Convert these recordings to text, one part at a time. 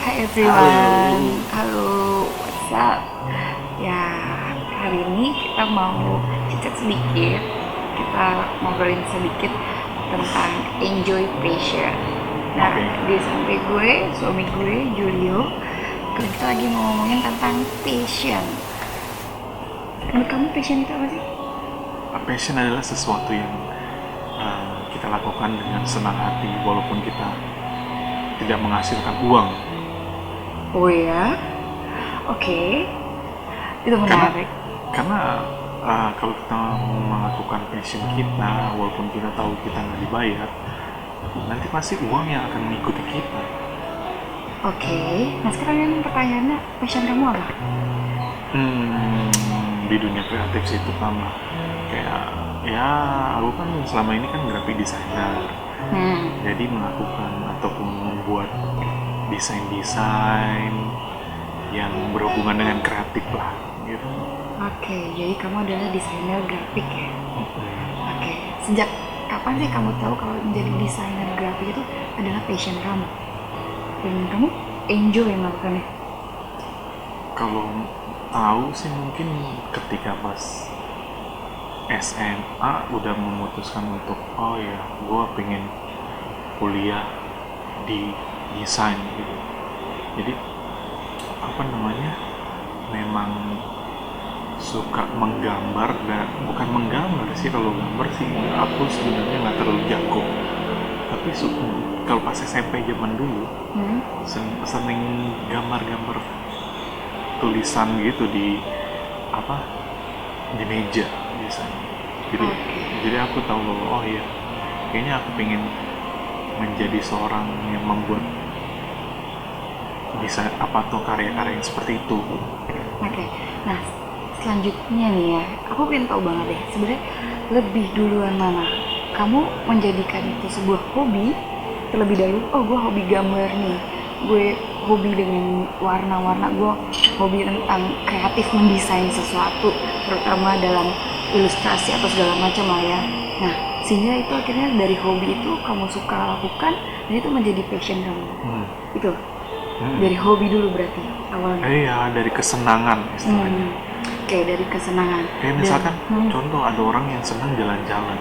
Hai Halo. everyone, halo, what's up? Ya, hari ini kita mau cicat sedikit, kita ngobrolin sedikit tentang enjoy passion. Nah, Oke. di samping gue, suami gue, Julio, kita lagi mau ngomongin tentang passion. Menurut kamu passion itu apa sih? Passion adalah sesuatu yang kita lakukan dengan senang hati walaupun kita tidak menghasilkan uang. Oh ya, oke, itu Karena menarik. karena kalau kita melakukan passion kita walaupun kita tahu kita nggak dibayar, nanti pasti uang yang akan mengikuti kita. Oke, nah sekarang yang pertanyaannya, passion kamu apa? Di dunia kreatif sih terutama kayak ya aku kan selama ini kan graphic designer. Jadi melakukan ataupun membuat desain-desain yang berhubungan dengan kreatif lah gitu. Oke, jadi kamu adalah desainer grafik ya? Oke, sejak kapan sih kamu tahu kalau menjadi desainer grafik itu adalah passion kamu? Dan kamu enjoy melakukannya? Kalau tahu sih mungkin ketika pas SMA udah memutuskan untuk oh ya gue pengen kuliah di desain gitu. Jadi apa namanya memang suka menggambar dan bukan menggambar sih, kalau gambar sih aku sebenarnya nggak terlalu jago, tapi kalau pas SMP zaman dulu sering gambar-gambar tulisan gitu di apa di meja biasanya. jadi Oke. jadi aku tahu oh iya kayaknya aku pengen menjadi seorang yang membuat bisa apa tuh karya-karya yang seperti itu. Oke, nah selanjutnya nih ya, aku pengen tahu banget deh, sebenarnya lebih duluan mana? Kamu menjadikan itu sebuah hobi terlebih dahulu, oh gue hobi gambar nih, gue hobi dengan warna-warna, gue hobi tentang kreatif mendesain sesuatu, terutama dalam ilustrasi atau segala macam lah ya. Nah, sehingga itu akhirnya dari hobi itu kamu suka lakukan dan itu menjadi passion kamu. Itu dari hobi dulu berarti awalnya. Iya, dari kesenangan istilahnya. Oke, dari kesenangan. Kayak Dan misalkan contoh ada orang yang senang jalan-jalan,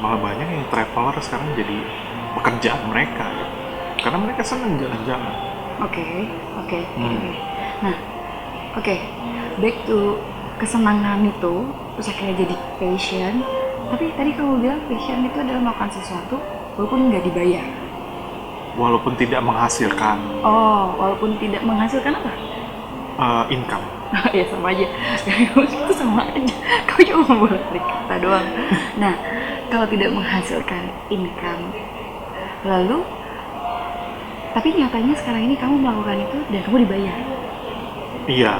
malah banyak yang traveler sekarang jadi pekerjaan mereka ya. Karena mereka senang jalan-jalan. oke, oke, oke. Nah, oke, back to kesenangan itu, terus akhirnya jadi passion. Tapi tadi kamu bilang passion itu adalah melakukan sesuatu walaupun nggak dibayar. Walaupun tidak menghasilkan Oh, walaupun tidak menghasilkan apa? income. Ya sama aja. Itu sama aja. Kau cuma bolak-balik kata doang. Nah, kalau tidak menghasilkan income, lalu tapi nyatanya sekarang ini kamu melakukan itu dan kamu dibayar. Iya,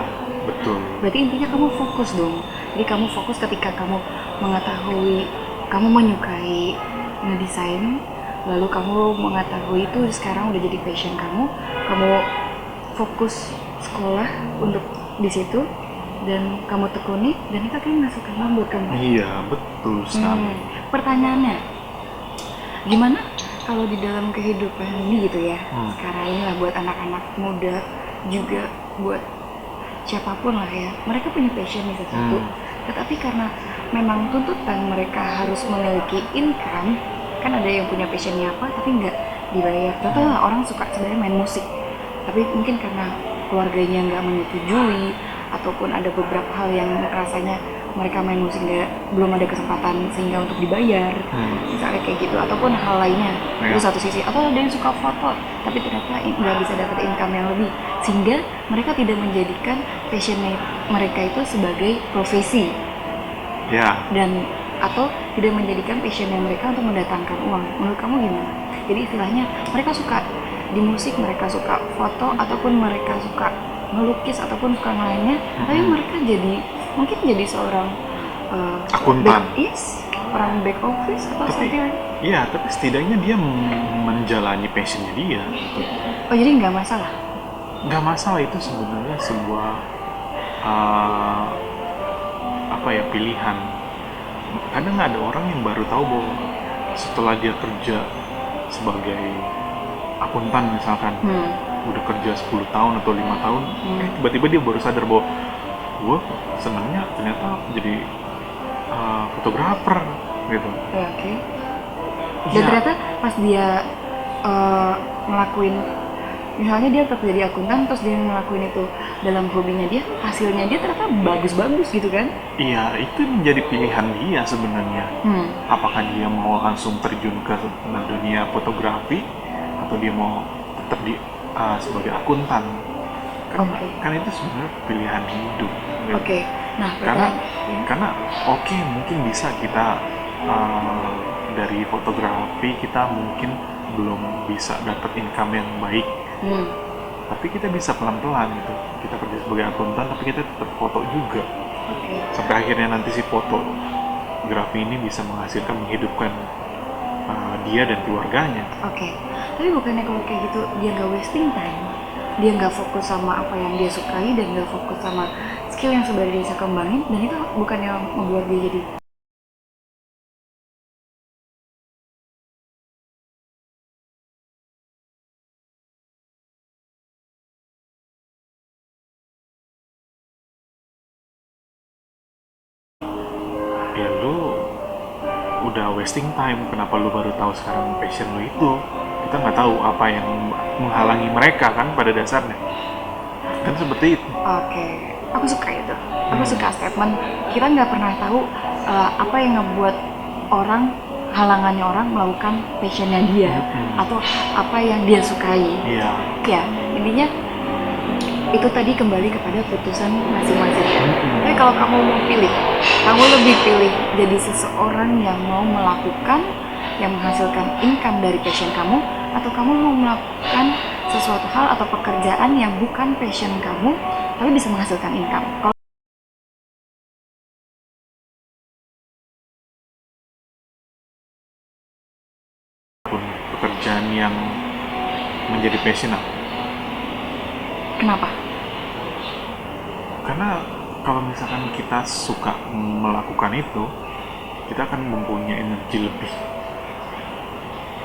betul. Berarti intinya kamu fokus dong. Jadi kamu fokus ketika kamu mengetahui, kamu menyukai ngedesain, lalu kamu mengetahui itu sekarang udah jadi passion kamu fokus sekolah untuk di situ dan kamu tekuni dan itu akan menghasilkan uang buat kamu. Iya, betul sekali. Pertanyaannya, gimana kalau di dalam kehidupan ini gitu ya, sekarang ini lah buat anak-anak muda juga buat siapapun lah ya, mereka punya passion di sesuatu, tetapi karena memang tuntutan mereka harus memiliki income, kan ada yang punya passionnya apa tapi nggak dibayar. Contoh lah, orang suka sebenarnya main musik, tapi mungkin karena keluarganya nggak menyetujui ataupun ada beberapa hal yang rasanya mereka main musik belum ada kesempatan sehingga untuk dibayar, misalnya kayak gitu, ataupun hal lainnya. Itu satu sisi. Atau ada yang suka foto tapi ternyata nggak bisa dapat income yang lebih, sehingga mereka tidak menjadikan passion mereka itu sebagai profesi, Ya, dan atau tidak menjadikan passionnya mereka untuk mendatangkan uang. Menurut kamu gimana? Jadi istilahnya mereka suka di musik, mereka suka foto, ataupun mereka suka melukis ataupun suka lainnya, tapi mereka mungkin jadi seorang akuntan. orang back office atau something. Iya, tapi setidaknya dia menjalani passionnya dia. Gitu. Oh, jadi nggak masalah? Nggak masalah, itu sebenarnya sebuah pilihan. Kadang ada orang yang baru tahu bahwa setelah dia kerja sebagai akuntan misalkan, udah kerja 10 tahun atau 5 tahun, tiba-tiba dia baru sadar bahwa gue senangnya ternyata jadi fotografer gitu. Oke. Dan Iya. ternyata pas dia ngelakuin, misalnya dia tetap jadi akuntan, terus dia ngelakuin itu dalam hobinya dia, hasilnya dia ternyata bagus-bagus gitu kan? Iya, itu menjadi pilihan dia sebenarnya. Apakah dia mau langsung terjun ke dunia fotografi atau dia mau tetap sebagai akuntan? Oke. Kan itu sebenarnya pilihan hidup. Gitu. Oke. Nah, Karena oke, mungkin bisa kita dari fotografi kita mungkin belum bisa dapat income yang baik, tapi kita bisa pelan-pelan gitu. Kita kerja sebagai akuntan tapi kita tetap foto juga. Sampai akhirnya nanti si fotografi ini bisa menghasilkan, menghidupkan dia dan keluarganya. Oke. Tapi bukannya kalau kayak gitu dia nggak wasting time, dia nggak fokus sama apa yang dia sukai dan nggak fokus sama skill yang sebenarnya dia bisa kembangin, dan itu bukannya membuat dia jadi Ya lu udah wasting time, kenapa lu baru tahu sekarang passion lu itu? Kita nggak tahu apa yang menghalangi mereka kan pada dasarnya. Kan seperti itu. Oke, aku suka itu. Aku suka statement kita nggak pernah tahu apa yang ngebuat orang, halangannya orang melakukan passionnya dia atau apa yang dia sukai. Iya. Ya, intinya itu tadi kembali kepada putusan masing-masing. Tapi kalau kamu mau pilih, kamu lebih pilih jadi seseorang yang mau melakukan, yang menghasilkan income dari passion kamu, atau kamu mau melakukan sesuatu hal atau pekerjaan yang bukan passion kamu tapi bisa menghasilkan income. Kalau Pekerjaan yang menjadi passion aku. kenapa? Karena kalau misalkan kita suka melakukan itu, kita akan mempunyai energi lebih.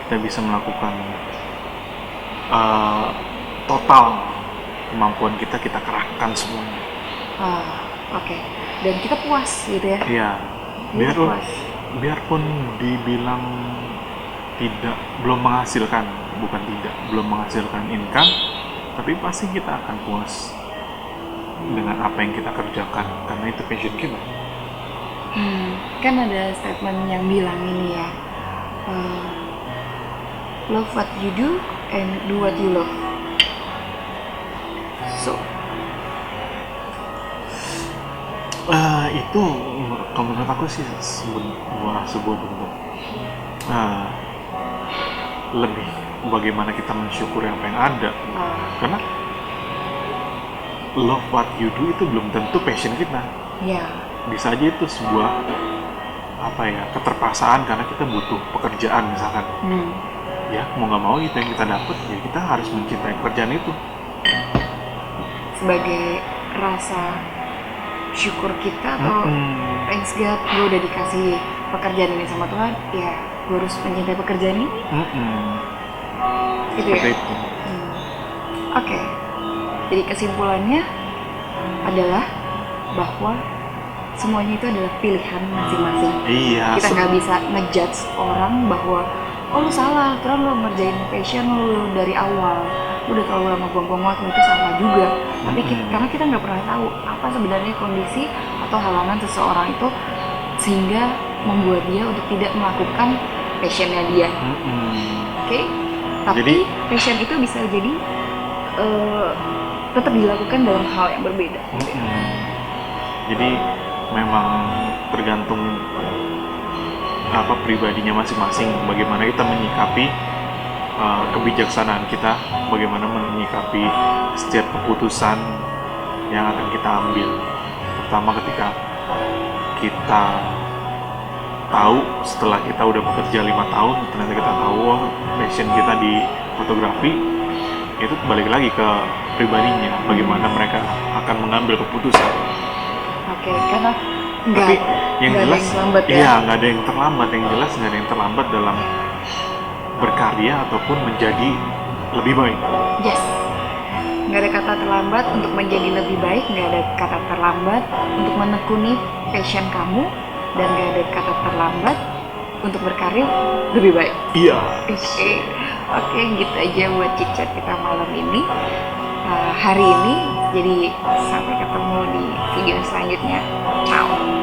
Kita bisa melakukan total kemampuan kita kerahkan semuanya. Oke. Dan kita puas gitu ya? Iya. Kita puas. Biarpun dibilang belum menghasilkan belum menghasilkan income, tapi pasti kita akan puas dengan apa yang kita kerjakan karena itu passion kita. Kan ada statement yang bilang ini ya, love what you do and do what you love. So Itu kalau menurut aku sih sebuah bentuk lebih bagaimana kita mensyukuri apa yang ada. Karena love what you do itu belum tentu passion kita. ya, Bisa aja itu sebuah keterpaksaan karena kita butuh pekerjaan misalkan. Ya mau nggak mau itu yang kita dapat, ya kita harus mencintai pekerjaan itu sebagai rasa syukur kita atau thanks God, gue udah dikasih pekerjaan ini sama Tuhan, ya gue harus mencintai pekerjaan ini. Gitu ya. seperti itu. Oke. Jadi kesimpulannya adalah bahwa semuanya itu adalah pilihan masing-masing. Iya. Kita nggak bisa ngejudge orang bahwa oh lu salah, terus lu ngerjain passion lu dari awal, lu udah terlalu lama buang-buang waktu, itu salah juga. Tapi karena kita nggak pernah tahu apa sebenarnya kondisi atau halangan seseorang itu sehingga membuat dia untuk tidak melakukan passionnya dia. Oke? Tapi Jadi, passion itu bisa jadi tetap dilakukan dalam hal yang berbeda. jadi memang tergantung pribadinya masing-masing, bagaimana kita menyikapi kebijaksanaan kita, bagaimana menyikapi setiap keputusan yang akan kita ambil, terutama ketika kita tahu setelah kita udah bekerja 5 tahun ternyata kita tahu passion kita di fotografi. Itu balik lagi ke pribadinya, bagaimana mereka akan mengambil keputusan. Oke, karena Tapi yang nggak ada jelas, yang terlambat ya. iya nggak ada yang terlambat. Yang jelas nggak ada yang terlambat dalam berkarya ataupun menjadi lebih baik. Yes. Nggak ada kata terlambat untuk menjadi lebih baik, nggak ada kata terlambat untuk menekuni passion kamu, dan nggak ada kata terlambat untuk berkarir lebih baik. Iya. Oke, gitu aja buat chit-chat kita malam ini, hari ini. Jadi sampai ketemu di video selanjutnya. Ciao.